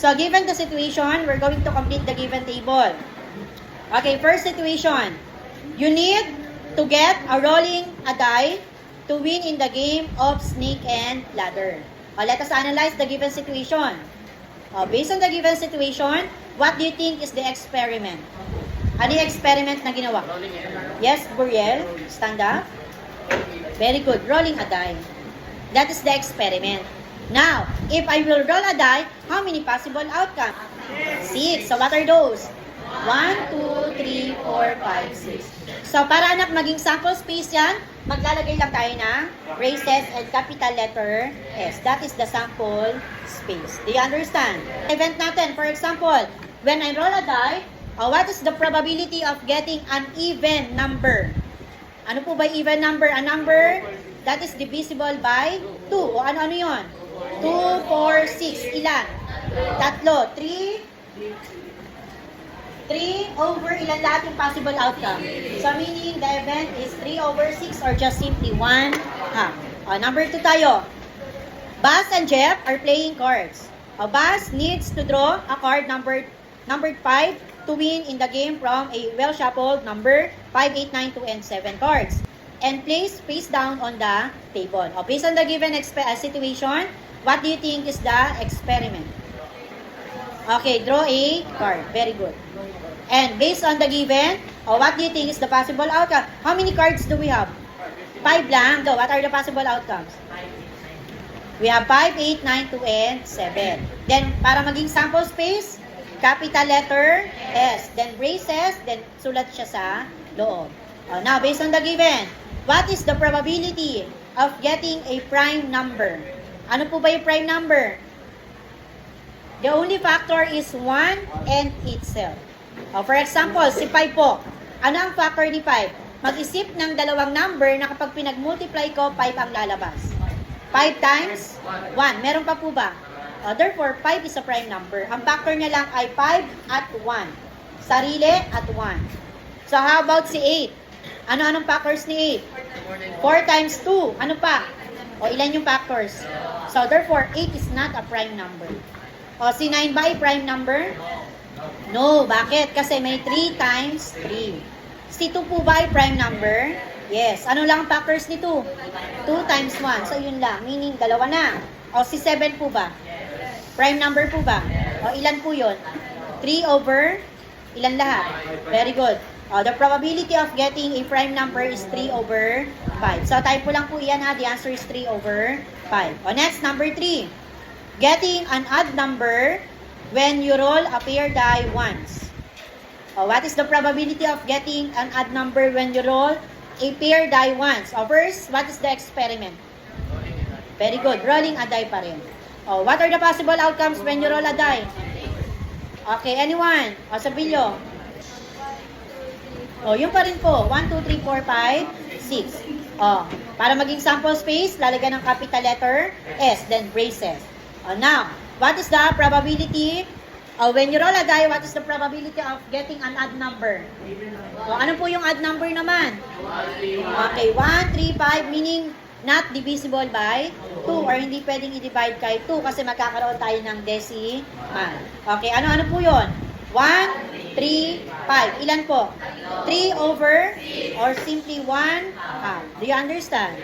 So, given the situation, we're going to complete the given table. Okay, first situation. You need to get a rolling a die to win in the game of snake and ladder. Let us analyze the given situation. Based on the given situation, what do you think is the experiment? Ano yung experiment na ginawa? Yes, Buriel, stand up. Very good, rolling a die. That is the experiment. Now, if I will roll a die, how many possible outcomes? 6. So, what are those? 1, 2, 3, 4, 5, 6. So, para anak maging sample space yan, maglalagay lang tayo ng braces and capital letter S. That is the sample space. Do you understand? Event natin, for example, when I roll a die, what is the probability of getting an even number? Ano po ba even number? A number that is divisible by 2. O ano-ano yun? 2, 4, 6. Ilan? Tatlo. 3 over ilan lahat yung possible outcome. So, meaning the event is 3 over 6 or just simply 1 half. Number 2 tayo. Buzz and Jeff are playing cards. Buzz needs to draw a card numbered 5 to win in the game from a well-shuffled number 5, 8, 9, 2, and 7 cards. And place face down on the table. Based on the given situation, what do you think is the experiment? Okay, draw a card. Very good. And based on the given, what do you think is the possible outcome? How many cards do we have? 5 lang. So, what are the possible outcomes? We have 5, 8, 9, 2, and 7. Then, para maging sample space, capital letter S. Then, braces. Then, sulat siya sa loob. Now, based on the given, what is the probability of getting a prime number? Ano po ba yung prime number? The only factor is 1 and itself. For example, si 5 po. Ano ang factor ni 5? Mag-isip ng dalawang number na kapag pinag-multiply ko, 5 ang lalabas. 5 times 1. Meron pa po ba? Therefore, 5 is a prime number. Ang factor niya lang ay 5 at 1. Sarili at 1. So, how about si 8? Ano-anong factors ni 8? 4 times 2. Ano pa? Ilan yung factors? So, therefore, 8 is not a prime number. Si 9 ba ay prime number? No. Bakit? Kasi may 3 times 3. Si 2 po ba ay prime number? Yes. Ano lang ang factors ni 2? 2 times 1. So, yun lang. Meaning, dalawa na. Si 7 po ba? Prime number po ba? Ilan po yun? 3 over? Ilan lahat? Very good. The probability of getting a prime number is 3 over 5. So, type po lang po yan ha. The answer is 3 over 5. Next, number 3. Getting an odd number when you roll a pair die once. What is the probability of getting an odd number when you roll a pair die once? First, what is the experiment? Very good. Rolling a die pa rin. What are the possible outcomes when you roll a die? Okay, anyone? Sabilyo. Yun pa rin po. 1, 2, 3, 4, 5, 6. Para maging sample space, lalagyan ng capital letter S, then braces. Now, what is the probability? When you roll a die, what is the probability of getting an odd number? Ano po yung odd number naman? Okay, 1, 3, 5, meaning not divisible by 2 or hindi pwedeng i-divide kay 2 kasi magkakaroon tayo ng decimal. Okay, ano po yun? 1, 3, 5. Ilan po? 3 over or simply 1 half. Do you understand?